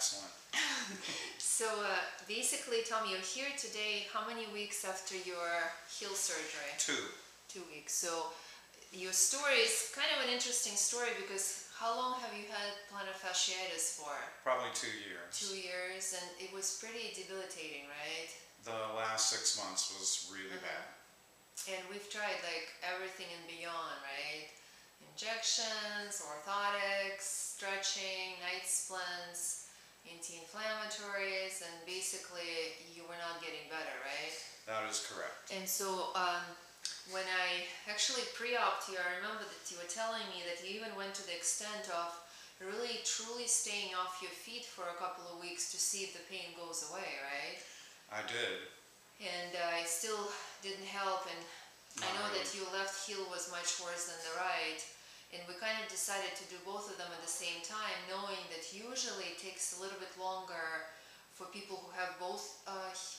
Excellent. So basically, Tom, you're here today. How many weeks after your heel surgery? 2. 2 weeks. So your story is kind of an interesting story because how long have you had plantar fasciitis for? Probably 2 years. 2 years, and it was pretty debilitating, right? The last 6 months was really bad. And we've tried like everything and beyond, right? Injections, orthotics, stretching, night splints, anti-inflammatories, and basically you were not getting better, right? That is correct. And so when I actually pre-opted you, I remember that you were telling me that you even went to the extent of really truly staying off your feet for a couple of weeks to see if the pain goes away, right? I did. And it still didn't help, and I know that your left heel was much worse than the right, and we kind of decided to do both of them at the same time, knowing that usually it takes a little bit longer for people who have both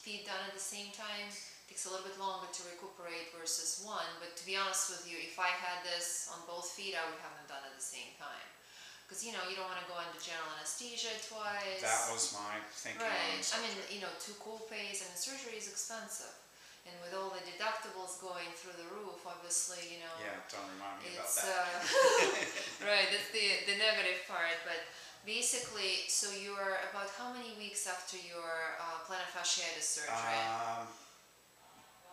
feet done at the same time. It takes a little bit longer to recuperate versus one, but to be honest with you, if I had this on both feet, I would have them done at the same time. Because, you know, you don't want to go under general anesthesia twice. That was my thinking. Right. I mean, you know, 2 co-pays, and surgery is expensive. And with all the deductibles going through the roof, obviously, you know. Yeah, don't remind me about that. Right, that's the negative part. But basically, so you're about how many weeks after your plantar fasciitis surgery?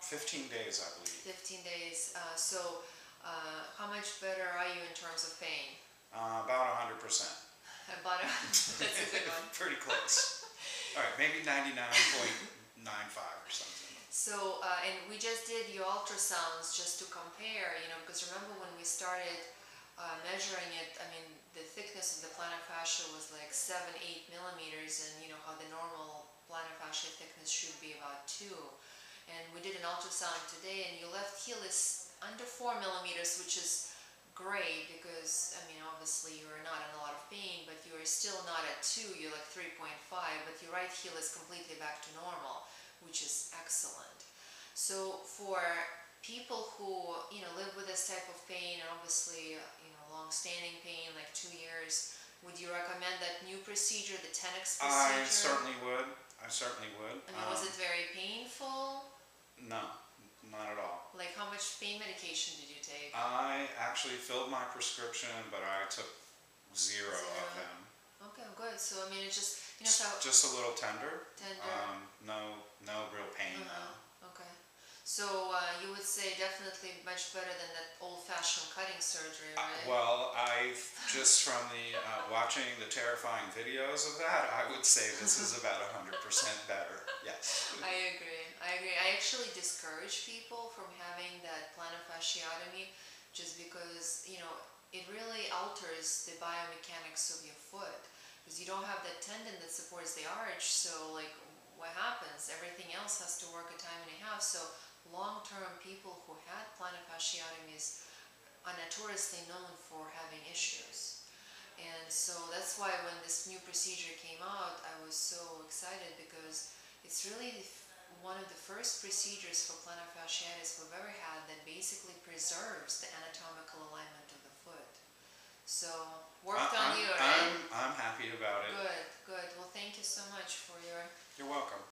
15 days, I believe. 15 days. So how much better are you in terms of pain? About 100%. That's a good one. Pretty close. All right, maybe 99.95 or something. So, and we just did your ultrasounds just to compare, you know, because remember when we started measuring it, I mean, the thickness of the plantar fascia was like 7-8 millimeters, and you know how the normal plantar fascia thickness should be about 2. And we did an ultrasound today, and your left heel is under 4 millimeters, which is great because, I mean, obviously you're not in a lot of pain, but you're still not at 2, you're like 3.5, but your right heel is completely back to normal, which is excellent. So for people who, you know, live with this type of pain, and obviously, you know, long-standing pain, like 2 years, would you recommend that new procedure, the Tenex procedure? I certainly would. I certainly would. I mean, was it very painful? No, not at all. Like, how much pain medication did you take? I actually filled my prescription, but I took 0 of them. Okay, good. So, I mean, it's just, you know, so... Just a little tender. Tender. No real pain, though. Okay. So, you would say definitely much better than that old-fashioned cutting surgery, right? Well, just from the watching the terrifying videos of that, I would say this is about 100% better. Yes. I agree. I actually discourage people from having that plantar fasciotomy just because, you know, it really alters the biomechanics of your foot. Because you don't have that tendon that supports the arch, so like what happens? Everything else has to work a time and a half. So long-term people who had plantar fasciotomies are notoriously known for having issues. And so that's why when this new procedure came out, I was so excited because it's really one of the first procedures for plantar fasciitis we've ever had that basically preserves the anatomical alignment of the foot. So, worked on you, right? I'm happy about it. Good. Well, thank you so much for your... You're welcome.